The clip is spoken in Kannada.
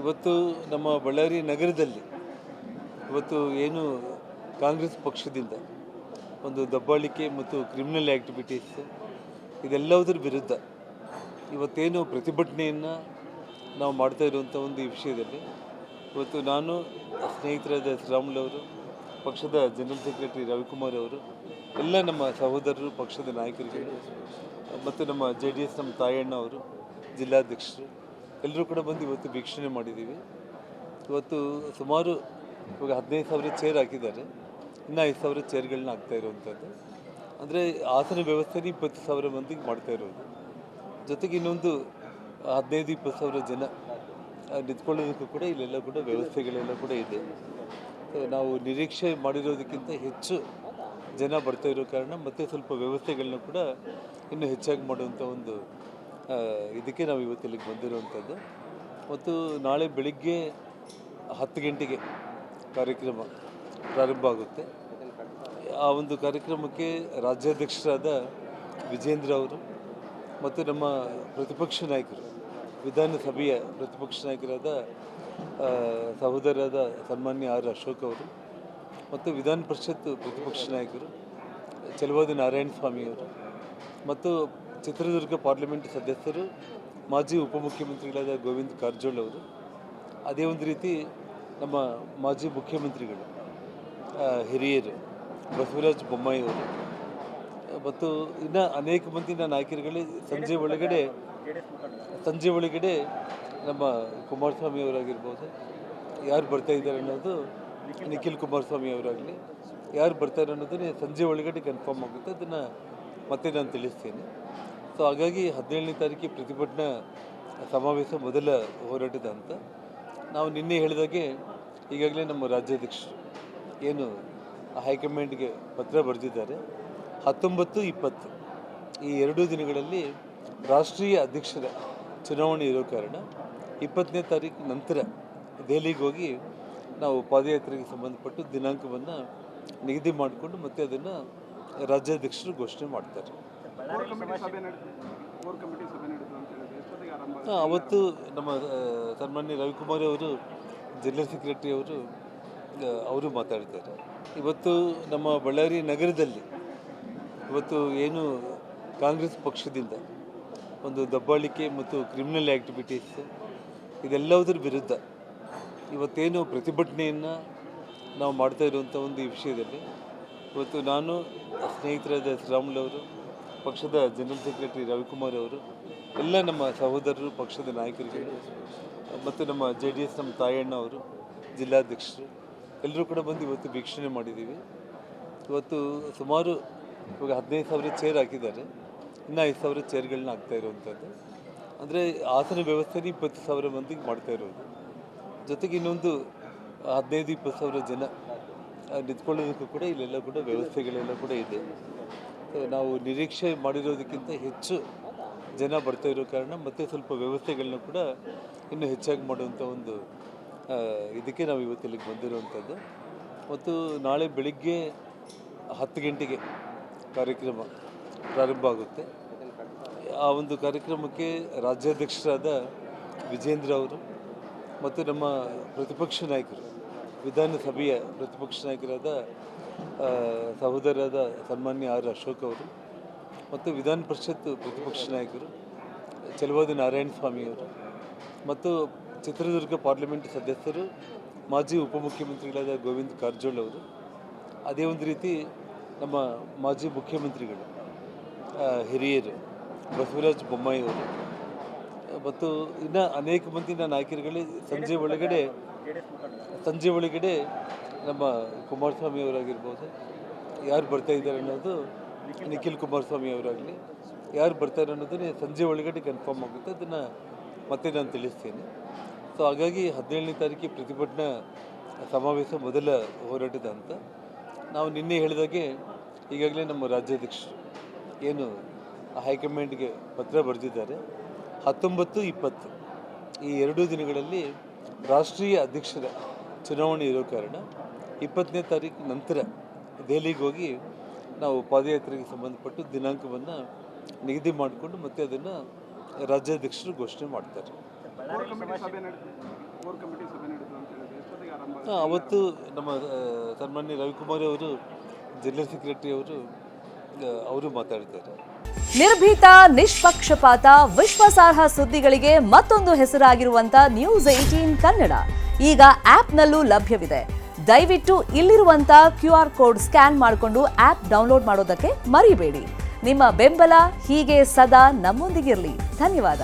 ಇವತ್ತು ನಮ್ಮ ಬಳ್ಳಾರಿ ನಗರದಲ್ಲಿ ಇವತ್ತು ಏನು ಕಾಂಗ್ರೆಸ್ ಪಕ್ಷದಿಂದ ಒಂದು ದಬ್ಬಾಳಿಕೆ ಮತ್ತು ಕ್ರಿಮಿನಲ್ ಆ್ಯಕ್ಟಿವಿಟೀಸ್ ಇದೆಲ್ಲದರ ವಿರುದ್ಧ ಇವತ್ತೇನು ಪ್ರತಿಭಟನೆಯನ್ನು ನಾವು ಮಾಡ್ತಾ ಇರುವಂಥ ಒಂದು ಈ ವಿಷಯದಲ್ಲಿ ಇವತ್ತು ನಾನು ಸ್ನೇಹಿತರಾದ ಶ್ರೀರಾಮುಲು ಅವರು, ಪಕ್ಷದ ಜನರಲ್ ಸೆಕ್ರೆಟರಿ ರವಿಕುಮಾರ್ ಅವರು, ಎಲ್ಲ ನಮ್ಮ ಸಹೋದರರು, ಪಕ್ಷದ ನಾಯಕರುಗಳು ಮತ್ತು ನಮ್ಮ JDS ನಮ್ಮ ತಾಯಣ್ಣ ಅವರು, ಜಿಲ್ಲಾಧ್ಯಕ್ಷರು ಎಲ್ಲರೂ ಕೂಡ ಬಂದು ಇವತ್ತು ವೀಕ್ಷಣೆ ಮಾಡಿದ್ದೀವಿ. ಇವತ್ತು ಸುಮಾರು ಇವಾಗ 15,000 ಚೇರ್ ಹಾಕಿದ್ದಾರೆ, ಇನ್ನೂ 5,000 ಚೇರ್ಗಳನ್ನ ಹಾಕ್ತಾ ಇರುವಂಥದ್ದು. ಅಂದರೆ ಆಸನ ವ್ಯವಸ್ಥೆನೇ 20,000 ಮಂದಿಗೆ ಮಾಡ್ತಾ ಇರೋದು. ಜೊತೆಗೆ ಇನ್ನೊಂದು 15-20,000 ಜನ ನಿಂತ್ಕೊಳ್ಳೋದಕ್ಕೂ ಕೂಡ ಇಲ್ಲೆಲ್ಲ ಕೂಡ ವ್ಯವಸ್ಥೆಗಳೆಲ್ಲ ಕೂಡ ಇದೆ. ನಾವು ನಿರೀಕ್ಷೆ ಮಾಡಿರೋದಕ್ಕಿಂತ ಹೆಚ್ಚು ಜನ ಬರ್ತಾ ಇರೋ ಕಾರಣ ಮತ್ತೆ ಸ್ವಲ್ಪ ವ್ಯವಸ್ಥೆಗಳನ್ನ ಕೂಡ ಇನ್ನೂ ಹೆಚ್ಚಾಗಿ ಮಾಡುವಂಥ ಒಂದು ಇದಕ್ಕೆ ನಾವು ಇವತ್ತು ಇಲ್ಲಿಗೆ ಬಂದಿರುವಂಥದ್ದು. ಮತ್ತು ನಾಳೆ ಬೆಳಿಗ್ಗೆ 10 ಗಂಟೆಗೆ ಕಾರ್ಯಕ್ರಮ ಪ್ರಾರಂಭ ಆಗುತ್ತೆ. ಆ ಒಂದು ಕಾರ್ಯಕ್ರಮಕ್ಕೆ ರಾಜ್ಯಾಧ್ಯಕ್ಷರಾದ ವಿಜೇಂದ್ರ ಅವರು ಮತ್ತು ನಮ್ಮ ಪ್ರತಿಪಕ್ಷ ನಾಯಕರು, ವಿಧಾನಸಭೆಯ ಪ್ರತಿಪಕ್ಷ ನಾಯಕರಾದ ಸಹೋದರರಾದ ಸನ್ಮಾನ್ಯ R. ಅಶೋಕ್ ಅವರು ಮತ್ತು ವಿಧಾನ ಪರಿಷತ್ ಪ್ರತಿಪಕ್ಷ ನಾಯಕರು ಚಲವಾದಿ ನಾರಾಯಣ ಸ್ವಾಮಿಯವರು ಮತ್ತು ಚಿತ್ರದುರ್ಗ ಪಾರ್ಲಿಮೆಂಟ್ ಸದಸ್ಯರು, ಮಾಜಿ ಉಪಮುಖ್ಯಮಂತ್ರಿಗಳಾದ ಗೋವಿಂದ ಕಾರಜೋಳ ಅವರು, ಅದೇ ಒಂದು ರೀತಿ ನಮ್ಮ ಮಾಜಿ ಮುಖ್ಯಮಂತ್ರಿಗಳು ಹಿರಿಯರು ಬಸವರಾಜ ಬೊಮ್ಮಾಯಿ ಅವರು ಮತ್ತು ಇನ್ನು ಅನೇಕ ಮಂದಿ ನಾಯಕರುಗಳು ಸಂಜೆ ಒಳಗಡೆ ನಮ್ಮ ಕುಮಾರಸ್ವಾಮಿ ಅವರಾಗಿರ್ಬೋದು, ಯಾರು ಬರ್ತಾ ಇದ್ದಾರೆ ಅನ್ನೋದು, ನಿಖಿಲ್ ಕುಮಾರಸ್ವಾಮಿ ಅವರಾಗಲಿ ಯಾರು ಬರ್ತಾರೆ ಅನ್ನೋದನ್ನೇ ಸಂಜೆ ಒಳಗಡೆ ಕನ್ಫರ್ಮ್ ಆಗುತ್ತೆ. ಅದನ್ನು ಮತ್ತೆ ನಾನು ತಿಳಿಸ್ತೇನೆ. ಸೊ ಹಾಗಾಗಿ 17ನೇ ತಾರೀಕಿಗೆ ಪ್ರತಿಭಟನಾ ಸಮಾವೇಶ ಮೊದಲ ಹೋರಾಟದ ಅಂತ ನಾವು ನಿನ್ನೆ ಹೇಳಿದಾಗೆ ಈಗಾಗಲೇ ನಮ್ಮ ರಾಜ್ಯಾಧ್ಯಕ್ಷರು ಏನು ಹೈಕಮಾಂಡ್ಗೆ ಪತ್ರ ಬರೆದಿದ್ದಾರೆ. 19-20 ಈ 2 ದಿನಗಳಲ್ಲಿ ರಾಷ್ಟ್ರೀಯ ಅಧ್ಯಕ್ಷರ ಚುನಾವಣೆ ಇರೋ ಕಾರಣ 20ನೇ ತಾರೀಕು ನಂತರ ದೆಹಲಿಗೆ ಹೋಗಿ ನಾವು ಪಾದಯಾತ್ರೆಗೆ ಸಂಬಂಧಪಟ್ಟು ದಿನಾಂಕವನ್ನು ನಿಗದಿ ಮಾಡಿಕೊಂಡು ಮತ್ತೆ ಅದನ್ನು ರಾಜ್ಯಾಧ್ಯಕ್ಷರು ಘೋಷಣೆ ಮಾಡ್ತಾರೆ. ಅವತ್ತು ನಮ್ಮ ಸನ್ಮಾನ್ಯ ರವಿಕುಮಾರ್ ಅವರು, ಜನರಲ್ ಸೆಕ್ರೆಟರಿ ಅವರು ಮಾತಾಡ್ತಾರೆ. ಇವತ್ತು ನಮ್ಮ ಬಳ್ಳಾರಿ ನಗರದಲ್ಲಿ ಇವತ್ತು ಏನು ಕಾಂಗ್ರೆಸ್ ಪಕ್ಷದಿಂದ ಒಂದು ದಬ್ಬಾಳಿಕೆ ಮತ್ತು ಕ್ರಿಮಿನಲ್ ಆ್ಯಕ್ಟಿವಿಟೀಸ್ ಇದೆಲ್ಲದರ ವಿರುದ್ಧ ಇವತ್ತೇನು ಪ್ರತಿಭಟನೆಯನ್ನು ನಾವು ಮಾಡ್ತಾ ಇರುವಂಥ ಒಂದು ಈ ವಿಷಯದಲ್ಲಿ ಇವತ್ತು ನಾನು ಸ್ನೇಹಿತರಾದ ಶ್ರೀರಾಮುಲು ಅವರು, ಪಕ್ಷದ ಜನರಲ್ ಸೆಕ್ರೆಟರಿ ರವಿಕುಮಾರ್ ಅವರು, ಎಲ್ಲ ನಮ್ಮ ಸಹೋದರರು, ಪಕ್ಷದ ನಾಯಕರುಗಳು ಮತ್ತು ನಮ್ಮ JDS ನಮ್ಮ ತಾಯಣ್ಣ ಅವರು, ಜಿಲ್ಲಾಧ್ಯಕ್ಷರು ಎಲ್ಲರೂ ಕೂಡ ಬಂದು ಇವತ್ತು ವೀಕ್ಷಣೆ ಮಾಡಿದ್ದೀವಿ. ಇವತ್ತು ಸುಮಾರು ಇವಾಗ 15,000 ಚೇರ್ ಹಾಕಿದ್ದಾರೆ, ಇನ್ನೂ 5,000 ಚೇರ್ಗಳನ್ನ ಹಾಕ್ತಾ ಇರುವಂಥದ್ದು. ಅಂದರೆ ಆಸನ ವ್ಯವಸ್ಥೆನೇ 20,000 ಮಂದಿಗೆ ಮಾಡ್ತಾ ಇರೋದು. ಜೊತೆಗೆ ಇನ್ನೊಂದು 15-20,000 ಜನ ನಿಂತ್ಕೊಳ್ಳೋದಕ್ಕೂ ಕೂಡ ಇಲ್ಲೆಲ್ಲ ಕೂಡ ವ್ಯವಸ್ಥೆಗಳೆಲ್ಲ ಕೂಡ ಇದೆ. ನಾವು ನಿರೀಕ್ಷೆ ಮಾಡಿರೋದಕ್ಕಿಂತ ಹೆಚ್ಚು ಜನ ಬರ್ತಾ ಇರೋ ಕಾರಣ ಮತ್ತೆ ಸ್ವಲ್ಪ ವ್ಯವಸ್ಥೆಗಳನ್ನ ಕೂಡ ಇನ್ನೂ ಹೆಚ್ಚಾಗಿ ಮಾಡುವಂಥ ಒಂದು ಇದಕ್ಕೆ ನಾವು ಇವತ್ತು ಇಲ್ಲಿಗೆ ಬಂದಿರುವಂಥದ್ದು. ಮತ್ತು ನಾಳೆ ಬೆಳಿಗ್ಗೆ 10 ಗಂಟೆಗೆ ಕಾರ್ಯಕ್ರಮ ಪ್ರಾರಂಭ ಆಗುತ್ತೆ. ಆ ಒಂದು ಕಾರ್ಯಕ್ರಮಕ್ಕೆ ರಾಜ್ಯಾಧ್ಯಕ್ಷರಾದ ವಿಜೇಂದ್ರ ಅವರು ಮತ್ತು ನಮ್ಮ ಪ್ರತಿಪಕ್ಷ ನಾಯಕರು, ವಿಧಾನಸಭೆಯ ಪ್ರತಿಪಕ್ಷ ನಾಯಕರಾದ ಸಹೋದರರಾದ ಸನ್ಮಾನ್ಯ R. ಅಶೋಕ್ ಅವರು ಮತ್ತು ವಿಧಾನ ಪರಿಷತ್ ಪ್ರತಿಪಕ್ಷ ನಾಯಕರು ಚಲವಾದಿ ನಾರಾಯಣ ಸ್ವಾಮಿಯವರು ಮತ್ತು ಚಿತ್ರದುರ್ಗ ಪಾರ್ಲಿಮೆಂಟ್ ಸದಸ್ಯರು, ಮಾಜಿ ಉಪಮುಖ್ಯಮಂತ್ರಿಗಳಾದ ಗೋವಿಂದ ಕಾರಜೋಳ ಅವರು, ಅದೇ ಒಂದು ರೀತಿ ನಮ್ಮ ಮಾಜಿ ಮುಖ್ಯಮಂತ್ರಿಗಳು ಹಿರಿಯರು ಬಸವರಾಜ ಬೊಮ್ಮಾಯಿ ಅವರು ಮತ್ತು ಇನ್ನು ಅನೇಕ ಮಂದಿ ನಾಯಕರುಗಳು ಸಂಜೆ ಒಳಗಡೆ ನಮ್ಮ ಕುಮಾರಸ್ವಾಮಿ ಅವರಾಗಿರ್ಬೋದು, ಯಾರು ಬರ್ತಾ ಇದ್ದಾರೆ ಅನ್ನೋದು, ನಿಖಿಲ್ ಕುಮಾರಸ್ವಾಮಿ ಅವರಾಗಲಿ ಯಾರು ಬರ್ತಾರೆ ಅನ್ನೋದನ್ನೇ ಸಂಜೆ ಒಳಗಡೆ ಕನ್ಫರ್ಮ್ ಆಗುತ್ತೆ. ಅದನ್ನು ಮತ್ತೆ ನಾನು ತಿಳಿಸ್ತೇನೆ. ಸೊ ಹಾಗಾಗಿ 17ನೇ ತಾರೀಕಿಗೆ ಪ್ರತಿಭಟನಾ ಸಮಾವೇಶ ಮೊದಲ ಹೋರಾಟದ ಅಂತ ನಾವು ನಿನ್ನೆ ಹೇಳಿದಾಗೆ ಈಗಾಗಲೇ ನಮ್ಮ ರಾಜ್ಯಾಧ್ಯಕ್ಷರು ಏನು ಹೈಕಮಾಂಡ್ಗೆ ಪತ್ರ ಬರೆದಿದ್ದಾರೆ. 19-20 ಈ 2 ದಿನಗಳಲ್ಲಿ ರಾಷ್ಟ್ರೀಯ ಅಧ್ಯಕ್ಷರ ಚುನಾವಣೆ ಇರೋ ಕಾರಣ 20ನೇ ತಾರೀಕು ನಂತರ ದೆಹಲಿಗೆ ಹೋಗಿ ನಾವು ಪಾದಯಾತ್ರೆಗೆ ಸಂಬಂಧಪಟ್ಟು ದಿನಾಂಕವನ್ನು ನಿಗದಿ ಮಾಡಿಕೊಂಡು ಮತ್ತೆ ಅದನ್ನು ರಾಜ್ಯಾಧ್ಯಕ್ಷರು ಘೋಷಣೆ ಮಾಡ್ತಾರೆ. ಕೋರ್ ಕಮಿಟಿ ಸಭೆ ನಡೆಯಿತು ಅಂತ ಹೇಳಿದ್ರೆ ಎಷ್ಟೊತ್ತಿಗೆ ಆರಂಭ ಅವತ್ತು ನಮ್ಮ ಸನ್ಮಾನ್ಯ ರವಿಕುಮಾರ್ ಅವರು ಜನರಲ್ ಸೆಕ್ರೆಟರಿ ಅವರು ಮಾತಾಡ್ತಾರೆ. ನಿರ್ಭೀತ, ನಿಷ್ಪಕ್ಷಪಾತ, ವಿಶ್ವಾಸಾರ್ಹ ಸುದ್ದಿಗಳಿಗೆ ಮತ್ತೊಂದು ಹೆಸರಾಗಿರುವಂತ ನ್ಯೂಸ್ 18 ಕನ್ನಡ ಈಗ ಆಪ್ನಲ್ಲೂ ಲಭ್ಯವಿದೆ. ದಯವಿಟ್ಟು ಇಲ್ಲಿರುವಂತ QR ಕೋಡ್ ಸ್ಕ್ಯಾನ್ ಮಾಡಿಕೊಂಡು ಆಪ್ ಡೌನ್ಲೋಡ್ ಮಾಡೋದಕ್ಕೆ ಮರಿಬೇಡಿ. ನಿಮ್ಮ ಬೆಂಬಲ ಹೀಗೆ ಸದಾ ನಮ್ಮೊಂದಿಗಿರಲಿ. ಧನ್ಯವಾದ.